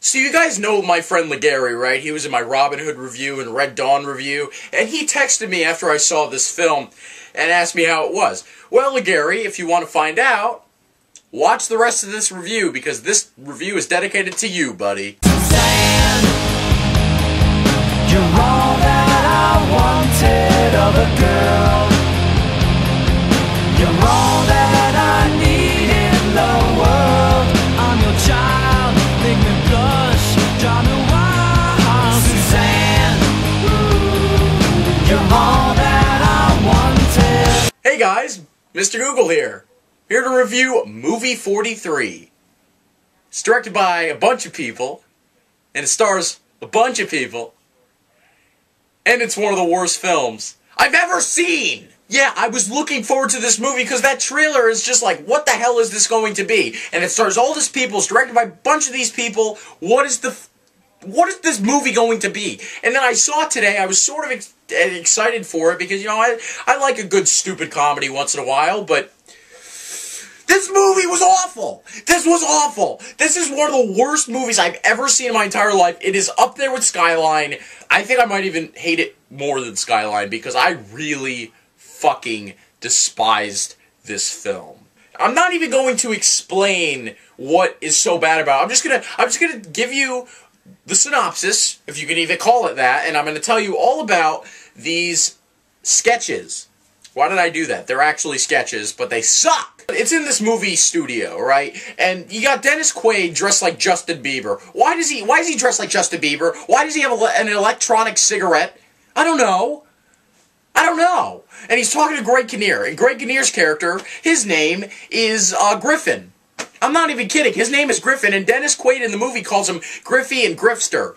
So you guys know my friend Legary, right? He was in my Robin Hood review and Red Dawn review, and he texted me after I saw this film and asked me how it was. Well, Legary, if you want to find out, watch the rest of this review, because this review is dedicated to you, buddy. Suzanne, you're all that I wanted of a girl. You're all that I need in the world. I'm your child, make me blush, drive me wild. Suzanne, you're all that I wanted. Hey guys, Mr. Google here to review Movie 43. It's directed by a bunch of people, and it stars a bunch of people, and it's one of the worst films I've ever seen! Yeah, I was looking forward to this movie because that trailer is just like, what the hell is this going to be? And it stars all these people, it's directed by a bunch of these people. What is this movie going to be? And then I saw it today, I was sort of excited for it because, you know, I like a good stupid comedy once in a while, but this movie was awful! This was awful! This is one of the worst movies I've ever seen in my entire life. It is up there with Skyline. I think I might even hate it more than Skyline because I really fucking despised this film. I'm not even going to explain what is so bad about it. I'm just gonna give you the synopsis, if you can even call it that, and I'm gonna tell you all about these sketches. Why did I do that? They're actually sketches, but they suck! It's in this movie studio, right? And you got Dennis Quaid dressed like Justin Bieber. Why is he dressed like Justin Bieber? Why does he have an electronic cigarette? I don't know. And he's talking to Greg Kinnear. And Greg Kinnear's character, his name is Griffin. I'm not even kidding. His name is Griffin, and Dennis Quaid in the movie calls him Griffy and Grifster.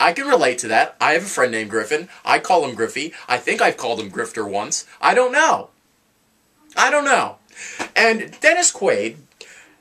I can relate to that. I have a friend named Griffin. I call him Griffy. I think I've called him Grifter once. I don't know. And Dennis Quaid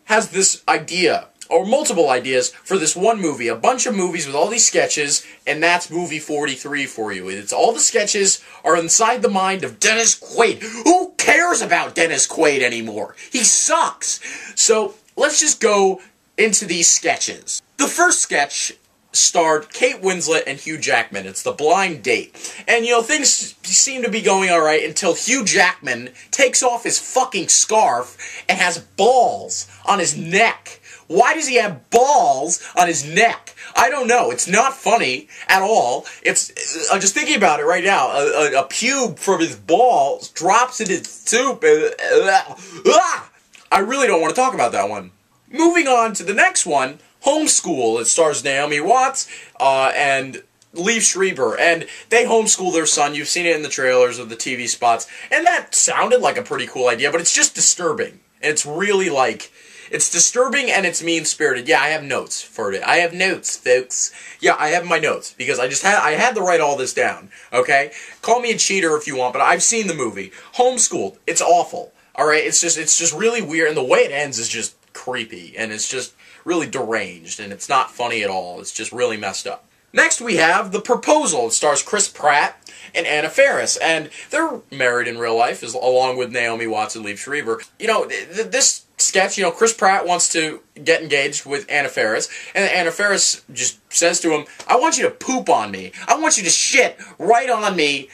has this idea, or multiple ideas, for this one movie. A bunch of movies with all these sketches, and that's movie 43 for you. It's all the sketches are inside the mind of Dennis Quaid. Who cares about Dennis Quaid anymore? He sucks! So, let's just go into these sketches. The first sketch starred Kate Winslet and Hugh Jackman. It's the blind date. And, you know, things seem to be going alright until Hugh Jackman takes off his fucking scarf and has balls on his neck. Why does he have balls on his neck? I don't know. It's not funny at all. I'm just thinking about it right now. A pube from his balls drops in his soup. I really don't want to talk about that one. Moving on to the next one, Homeschool. It stars Naomi Watts and Liev Schreiber, and they homeschool their son. You've seen it in the trailers of the TV spots, and that sounded like a pretty cool idea, but it's just disturbing. It's really like, it's disturbing and it's mean-spirited. Yeah, I have notes for it. I have notes, folks. Yeah, I have my notes, because I had to write all this down, okay? Call me a cheater if you want, but I've seen the movie. Homeschooled. It's awful, alright? It's just really weird, and the way it ends is just creepy, and it's just really deranged, and it's not funny at all. It's just really messed up. Next we have The Proposal. It stars Chris Pratt and Anna Faris, and they're married in real life, along with Naomi Watts and Liev Schreiber. You know, this sketch, you know, Chris Pratt wants to get engaged with Anna Faris, and Anna Faris just says to him, I want you to poop on me. I want you to shit right on me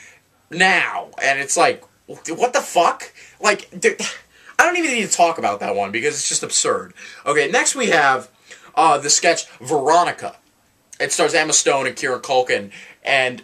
now. And it's like, what the fuck? Like, dude, I don't even need to talk about that one because it's just absurd. Okay, next we have the sketch Veronica. It stars Emma Stone and Kieran Culkin, and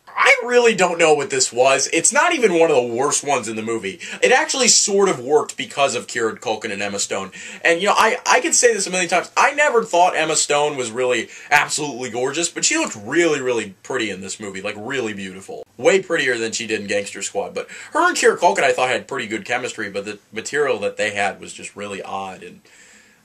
I really don't know what this was. It's not even one of the worst ones in the movie. It actually sort of worked because of Kieran Culkin and Emma Stone. And, you know, I can say this a million times. I never thought Emma Stone was really absolutely gorgeous, but she looked really, really pretty in this movie. Like, really beautiful. Way prettier than she did in Gangster Squad. But her and Kieran Culkin, I thought, had pretty good chemistry, but the material that they had was just really odd, and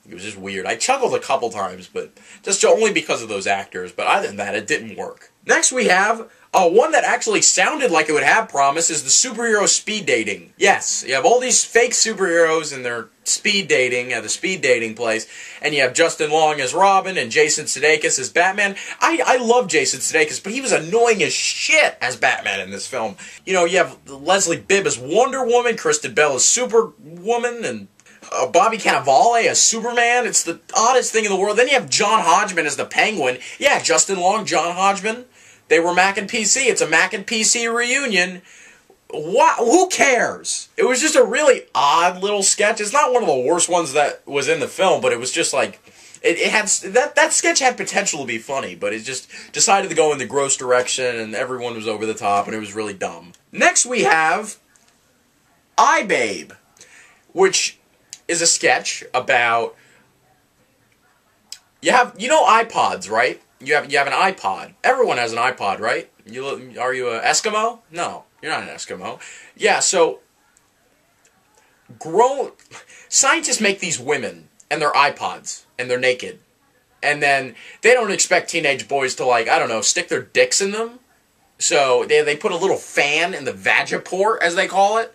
it was just weird. I chuckled a couple times, but just only because of those actors. But other than that, it didn't work. Next we have one that actually sounded like it would have promise, is the superhero speed dating. Yes, you have all these fake superheroes and they're speed dating at the speed dating place, and you have Justin Long as Robin and Jason Sudeikis as Batman. I love Jason Sudeikis, but he was annoying as shit as Batman in this film. You know, you have Leslie Bibb as Wonder Woman, Kristen Bell as Superwoman, and Bobby Cannavale as Superman. It's the oddest thing in the world. Then you have John Hodgman as the Penguin. Yeah, Justin Long, John Hodgman. They were Mac and PC. It's a Mac and PC reunion. What? Who cares? It was just a really odd little sketch. It's not one of the worst ones that was in the film, but it was just like... It had that sketch had potential to be funny, but it just decided to go in the gross direction, and everyone was over the top, and it was really dumb. Next we have iBabe, which is a sketch about you know iPods, right? You have an iPod. Everyone has an iPod, right? Are you an Eskimo? No, you're not an Eskimo. Yeah, so scientists make these women and their iPods, and they're naked. And then they don't expect teenage boys to, like, I don't know, stick their dicks in them. So they put a little fan in the vagiport, as they call it.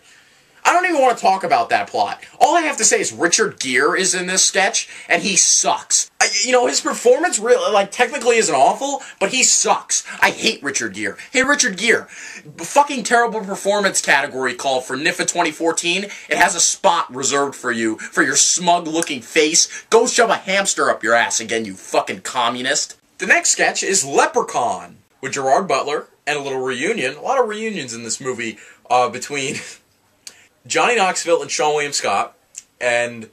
I don't even want to talk about that plot. All I have to say is Richard Gere is in this sketch, and he sucks. You know, his performance really, like, technically isn't awful, but he sucks. I hate Richard Gere. Hey, Richard Gere, fucking terrible performance category called for NIFA 2014. It has a spot reserved for you, for your smug-looking face. Go shove a hamster up your ass again, you fucking communist. The next sketch is Leprechaun, with Gerard Butler, and a little reunion. A lot of reunions in this movie between... Johnny Knoxville and Sean William Scott, and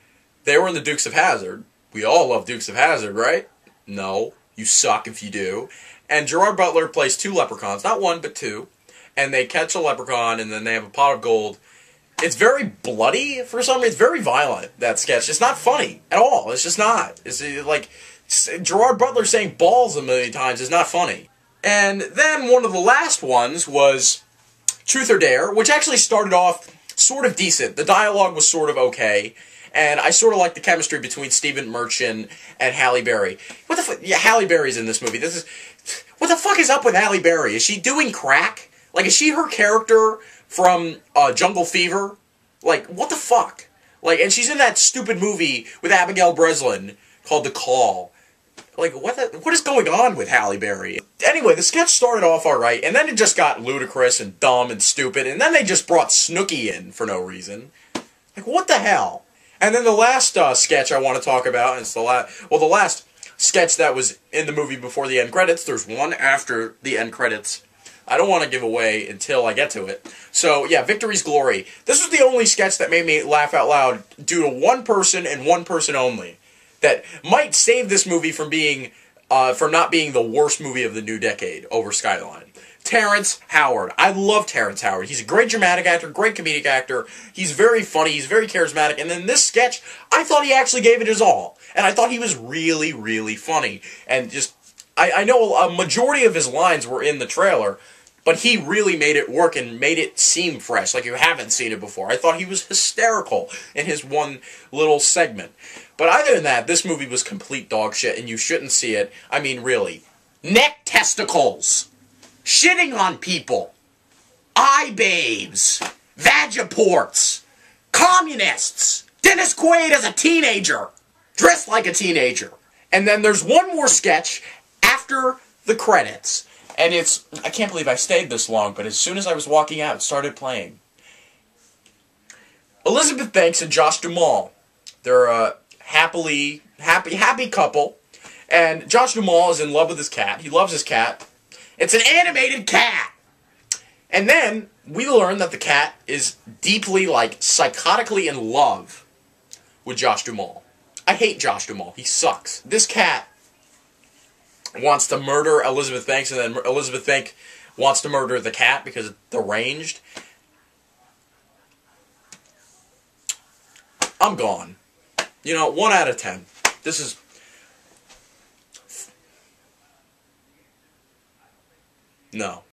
they were in the Dukes of Hazzard. We all love Dukes of Hazzard, right? No, you suck if you do. And Gerard Butler plays two leprechauns, not one, but two, and they catch a leprechaun, and then they have a pot of gold. It's very bloody for some reason. It's very violent, that sketch. It's not funny at all. It's just not. It's like Gerard Butler saying balls a million times is not funny. And then one of the last ones was Truth or Dare, which actually started off sort of decent. The dialogue was sort of okay, and I sort of like the chemistry between Stephen Merchant and Halle Berry. What the fuck? Yeah, Halle Berry's in this movie. What the fuck is up with Halle Berry? Is she doing crack? Like, is she her character from Jungle Fever? Like, what the fuck? Like, and she's in that stupid movie with Abigail Breslin called The Call. Like, what is going on with Halle Berry? Anyway, the sketch started off alright, and then it just got ludicrous and dumb and stupid, and then they just brought Snooki in for no reason. Like, what the hell? And then the last sketch I want to talk about, and it's the last sketch that was in the movie before the end credits. There's one after the end credits. I don't want to give away until I get to it. So, yeah, Victory's Glory. This was the only sketch that made me laugh out loud due to one person and one person only. That might save this movie from being, from not being the worst movie of the new decade over Skyline. Terrence Howard. I love Terrence Howard. He's a great dramatic actor, great comedic actor. He's very funny, he's very charismatic. And in this sketch, I thought he actually gave it his all. And I thought he was really, really funny. And just, I know a majority of his lines were in the trailer, but he really made it work and made it seem fresh, like you haven't seen it before. I thought he was hysterical in his one little segment. But other than that, this movie was complete dog shit, and you shouldn't see it. I mean, really. Neck testicles. Shitting on people. Eye babes. Vagiports. Communists. Dennis Quaid as a teenager. Dressed like a teenager. And then there's one more sketch after the credits. And it's, I can't believe I stayed this long, but as soon as I was walking out, it started playing. Elizabeth Banks and Josh Duhamel. They're a happy couple. And Josh Duhamel is in love with his cat. He loves his cat. It's an animated cat. And then we learn that the cat is deeply, like, psychotically in love with Josh Duhamel. I hate Josh Duhamel. He sucks. This cat wants to murder Elizabeth Banks, and then Elizabeth Banks wants to murder the cat because it's deranged. I'm gone. You know, 1 out of 10. This is... No.